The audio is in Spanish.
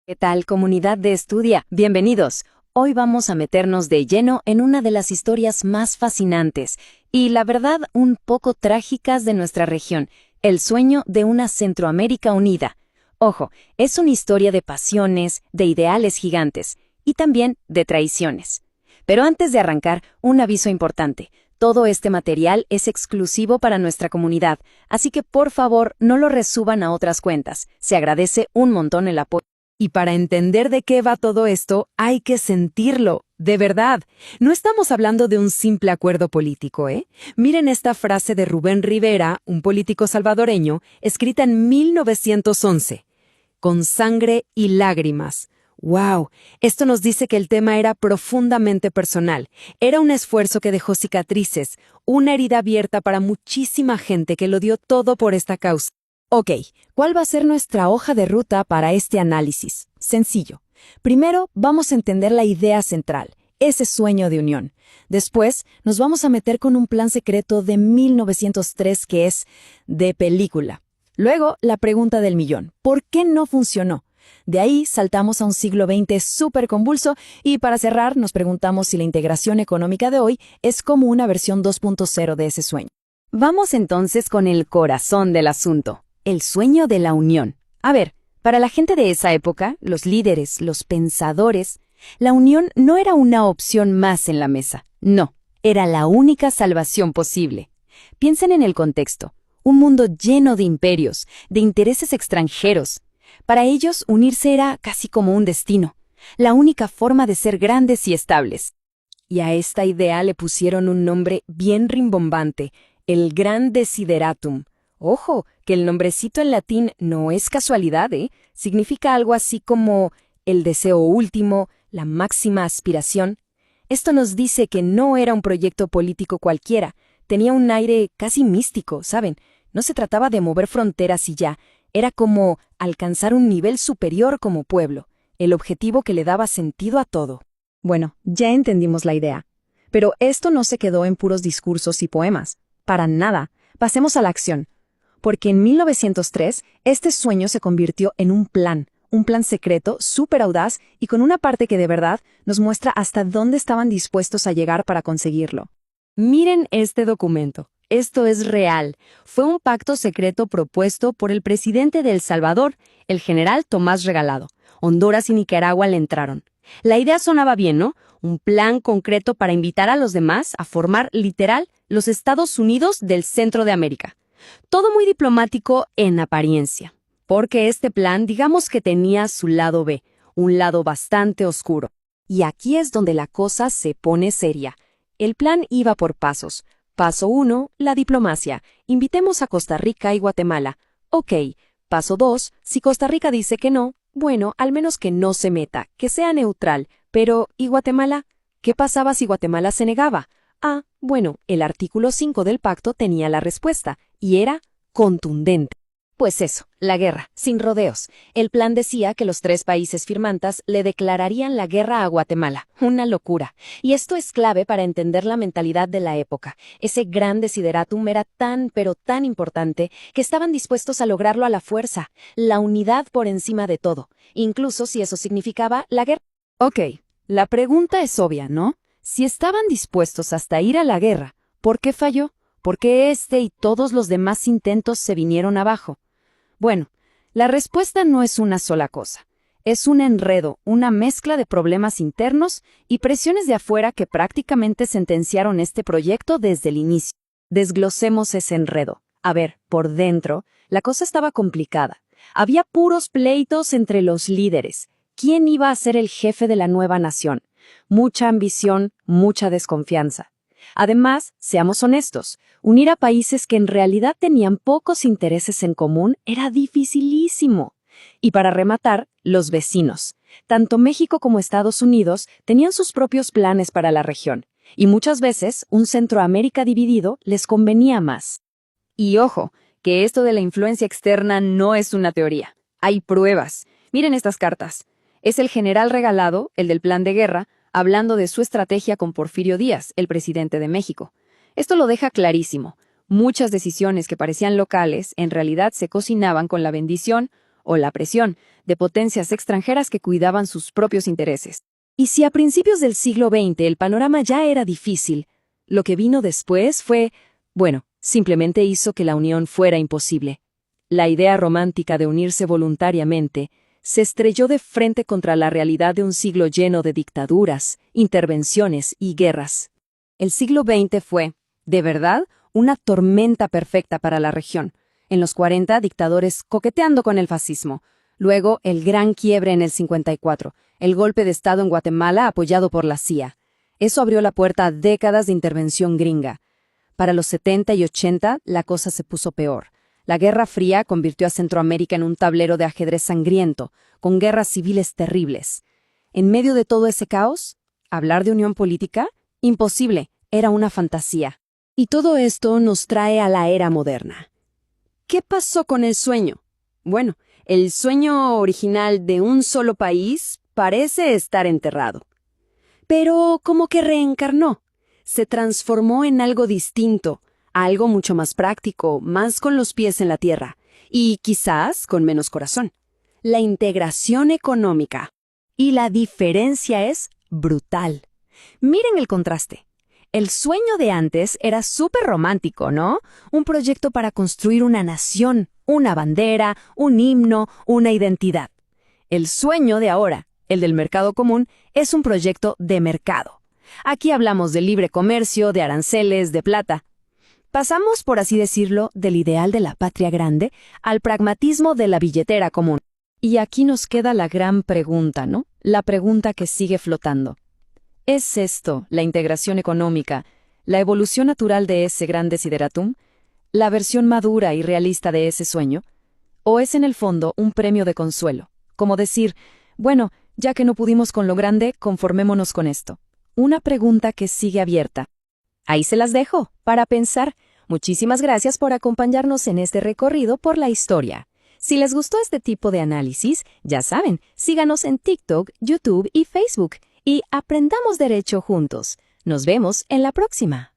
¿Qué tal, comunidad de Estudia? Bienvenidos. Hoy vamos a meternos de lleno en una de las historias más fascinantes y, la verdad, un poco trágicas de nuestra región, el sueño de una Centroamérica unida. Ojo, es una historia de pasiones, de ideales gigantes y también de traiciones. Pero antes de arrancar, un aviso importante. Todo este material es exclusivo para nuestra comunidad, así que por favor no lo resuban a otras cuentas. Se agradece un montón el apoyo. Y para entender de qué va todo esto, hay que sentirlo, de verdad. No estamos hablando de un simple acuerdo político, ¿eh? Miren esta frase de Rubén Rivera, un político salvadoreño, escrita en 1911. Con sangre y lágrimas. ¡Wow! Esto nos dice que el tema era profundamente personal. Era un esfuerzo que dejó cicatrices, una herida abierta para muchísima gente que lo dio todo por esta causa. Ok, ¿cuál va a ser nuestra hoja de ruta para este análisis? Sencillo. Primero, vamos a entender la idea central, ese sueño de unión. Después, nos vamos a meter con un plan secreto de 1903 que es de película. Luego, la pregunta del millón. ¿Por qué no funcionó? De ahí saltamos a un siglo XX súper convulso y para cerrar nos preguntamos si la integración económica de hoy es como una versión 2.0 de ese sueño. Vamos entonces con el corazón del asunto. El sueño de la unión. A ver, para la gente de esa época, los líderes, los pensadores, la unión no era una opción más en la mesa. No, era la única salvación posible. Piensen en el contexto. Un mundo lleno de imperios, de intereses extranjeros. Para ellos, unirse era casi como un destino, la única forma de ser grandes y estables. Y a esta idea le pusieron un nombre bien rimbombante, el Gran Desideratum. Ojo, que el nombrecito en latín no es casualidad, ¿eh? Significa algo así como el deseo último, la máxima aspiración. Esto nos dice que no era un proyecto político cualquiera, tenía un aire casi místico, ¿saben? No se trataba de mover fronteras y ya, era como alcanzar un nivel superior como pueblo, el objetivo que le daba sentido a todo. Bueno, ya entendimos la idea. Pero esto no se quedó en puros discursos y poemas. Para nada. Pasemos a la acción. Porque en 1903, este sueño se convirtió en un plan secreto, súper audaz y con una parte que de verdad nos muestra hasta dónde estaban dispuestos a llegar para conseguirlo. Miren este documento. Esto es real. Fue un pacto secreto propuesto por el presidente de El Salvador, el general Tomás Regalado. Honduras y Nicaragua le entraron. La idea sonaba bien, ¿no? Un plan concreto para invitar a los demás a formar, literal, los Estados Unidos del Centro de América. Todo muy diplomático en apariencia, porque este plan, digamos que tenía su lado B, un lado bastante oscuro. Y aquí es donde la cosa se pone seria. El plan iba por pasos. Paso 1, la diplomacia. Invitemos a Costa Rica y Guatemala. Ok. Paso 2, si Costa Rica dice que no, bueno, al menos que no se meta, que sea neutral. Pero, ¿y Guatemala? ¿Qué pasaba si Guatemala se negaba? Ah, bueno, el artículo 5 del pacto tenía la respuesta, y era contundente. Pues eso, la guerra, sin rodeos. El plan decía que los 3 países firmantas le declararían la guerra a Guatemala. Una locura. Y esto es clave para entender la mentalidad de la época. Ese gran desideratum era tan, pero tan importante que estaban dispuestos a lograrlo a la fuerza. La unidad por encima de todo, incluso si eso significaba la guerra. Ok, la pregunta es obvia, ¿no? Si estaban dispuestos hasta ir a la guerra, ¿por qué falló? ¿Por qué este y todos los demás intentos se vinieron abajo? Bueno, la respuesta no es una sola cosa. Es un enredo, una mezcla de problemas internos y presiones de afuera que prácticamente sentenciaron este proyecto desde el inicio. Desglosemos ese enredo. A ver, por dentro, la cosa estaba complicada. Había puros pleitos entre los líderes. ¿Quién iba a ser el jefe de la nueva nación? Mucha ambición, mucha desconfianza. Además, seamos honestos, unir a países que en realidad tenían pocos intereses en común era dificilísimo. Y para rematar, los vecinos. Tanto México como Estados Unidos tenían sus propios planes para la región, y muchas veces un Centroamérica dividido les convenía más. Y ojo, que esto de la influencia externa no es una teoría. Hay pruebas. Miren estas cartas. Es el general Regalado, el del plan de guerra, hablando de su estrategia con Porfirio Díaz, el presidente de México. Esto lo deja clarísimo. Muchas decisiones que parecían locales, en realidad se cocinaban con la bendición o la presión de potencias extranjeras que cuidaban sus propios intereses. Y si a principios del siglo XX el panorama ya era difícil, lo que vino después fue, bueno, simplemente hizo que la unión fuera imposible. La idea romántica de unirse voluntariamente se estrelló de frente contra la realidad de un siglo lleno de dictaduras, intervenciones y guerras. El siglo XX fue, de verdad, una tormenta perfecta para la región. En los 40, dictadores coqueteando con el fascismo. Luego, el gran quiebre en el 54, el golpe de Estado en Guatemala apoyado por la CIA. Eso abrió la puerta a décadas de intervención gringa. Para los 70 y 80, la cosa se puso peor. La Guerra Fría convirtió a Centroamérica en un tablero de ajedrez sangriento, con guerras civiles terribles. En medio de todo ese caos, ¿hablar de unión política? Imposible, era una fantasía. Y todo esto nos trae a la era moderna. ¿Qué pasó con el sueño? Bueno, el sueño original de un solo país parece estar enterrado. Pero como que reencarnó, se transformó en algo distinto, algo mucho más práctico, más con los pies en la tierra, y quizás con menos corazón. La integración económica. Y la diferencia es brutal. Miren el contraste. El sueño de antes era súper romántico, ¿no? Un proyecto para construir una nación, una bandera, un himno, una identidad. El sueño de ahora, el del mercado común, es un proyecto de mercado. Aquí hablamos de libre comercio, de aranceles, de plata. Pasamos, por así decirlo, del ideal de la patria grande al pragmatismo de la billetera común. Y aquí nos queda la gran pregunta, ¿no? La pregunta que sigue flotando. ¿Es esto, la integración económica, la evolución natural de ese gran desideratum? ¿La versión madura y realista de ese sueño? ¿O es en el fondo un premio de consuelo? Como decir, bueno, ya que no pudimos con lo grande, conformémonos con esto. Una pregunta que sigue abierta. Ahí se las dejo, para pensar. Muchísimas gracias por acompañarnos en este recorrido por la historia. Si les gustó este tipo de análisis, ya saben, síganos en TikTok, YouTube y Facebook. Y aprendamos derecho juntos. Nos vemos en la próxima.